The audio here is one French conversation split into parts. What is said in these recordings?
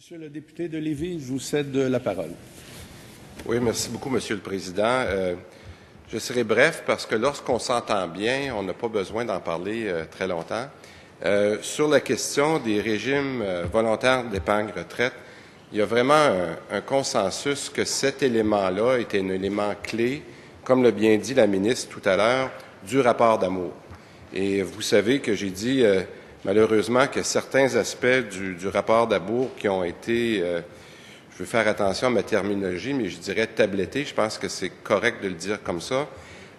Monsieur le député de Lévis, je vous cède la parole. Oui, merci beaucoup, Monsieur le Président. Je serai bref parce que lorsqu'on s'entend bien, on n'a pas besoin d'en parler très longtemps. Sur la question des régimes volontaires d'épargne retraite, il y a vraiment un consensus que cet élément-là était un élément clé, comme l'a bien dit la ministre tout à l'heure, du rapport d'Amour. Et vous savez que j'ai dit malheureusement que certains aspects du rapport d'Amour qui ont été, je veux faire attention à ma terminologie, mais je dirais tablettés, je pense que c'est correct de le dire comme ça.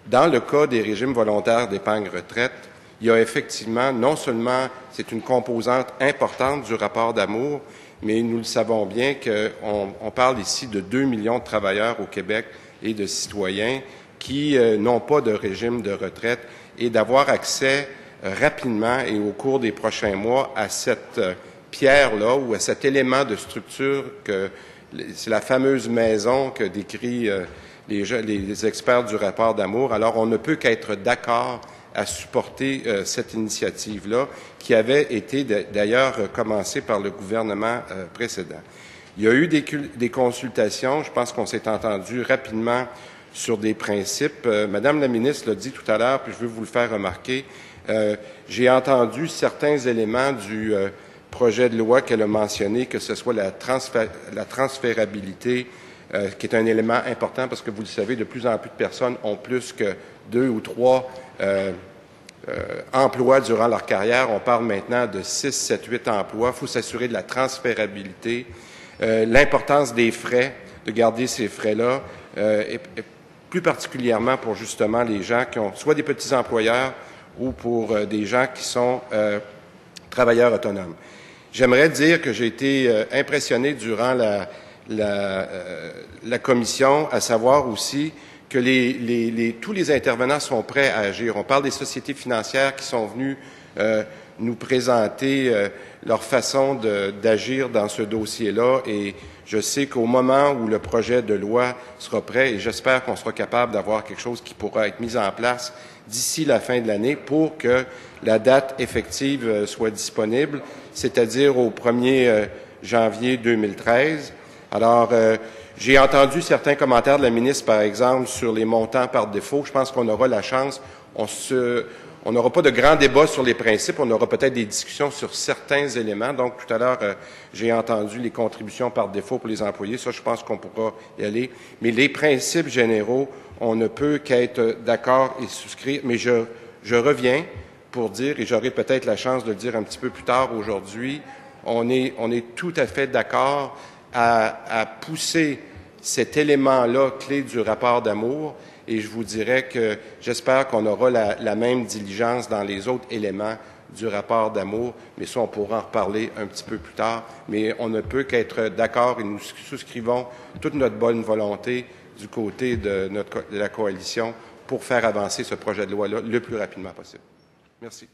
Dans le cas des régimes volontaires d'épargne retraite, il y a effectivement, non seulement c'est une composante importante du rapport d'Amour, mais nous le savons bien qu'on parle ici de 2 millions de travailleurs au Québec et de citoyens qui n'ont pas de régime de retraite et d'avoir accès rapidement et au cours des prochains mois à cette pierre-là ou à cet élément de structure que c'est la fameuse maison que décrit les experts du rapport d'Amour. Alors, on ne peut qu'être d'accord à supporter cette initiative-là, qui avait été d'ailleurs commencée par le gouvernement précédent. Il y a eu des consultations. Je pense qu'on s'est entendu rapidement sur des principes. Madame la ministre l'a dit tout à l'heure, puis je veux vous le faire remarquer. J'ai entendu certains éléments du projet de loi qu'elle a mentionné, que ce soit la transférabilité, qui est un élément important parce que, vous le savez, de plus en plus de personnes ont plus que 2 ou 3 emplois durant leur carrière. On parle maintenant de 6, 7, 8 emplois. Il faut s'assurer de la transférabilité, l'importance des frais, de garder ces frais-là, et plus particulièrement pour justement les gens qui ont soit des petits employeurs ou pour des gens qui sont travailleurs autonomes. J'aimerais dire que j'ai été impressionné durant la commission, à savoir aussi que tous les intervenants sont prêts à agir. On parle des sociétés financières qui sont venues nous présenter leur façon d'agir dans ce dossier-là et je sais qu'au moment où le projet de loi sera prêt, et j'espère qu'on sera capable d'avoir quelque chose qui pourra être mis en place d'ici la fin de l'année pour que la date effective soit disponible, c'est-à-dire au 1er janvier 2013. Alors, j'ai entendu certains commentaires de la ministre, par exemple, sur les montants par défaut. Je pense qu'on aura la chance. On n'aura pas de grands débats sur les principes. On aura peut-être des discussions sur certains éléments. Donc, tout à l'heure, j'ai entendu les contributions par défaut pour les employés. Ça, je pense qu'on pourra y aller. Mais les principes généraux, on ne peut qu'être d'accord et souscrire. Mais je reviens pour dire, et j'aurai peut-être la chance de le dire un petit peu plus tard aujourd'hui, on est tout à fait d'accord à pousser cet élément-là clé du rapport d'Amour et je vous dirais que j'espère qu'on aura la même diligence dans les autres éléments du rapport d'Amour, mais ça, on pourra en reparler un petit peu plus tard. Mais on ne peut qu'être d'accord et nous souscrivons toute notre bonne volonté du côté de la coalition pour faire avancer ce projet de loi-là le plus rapidement possible. Merci.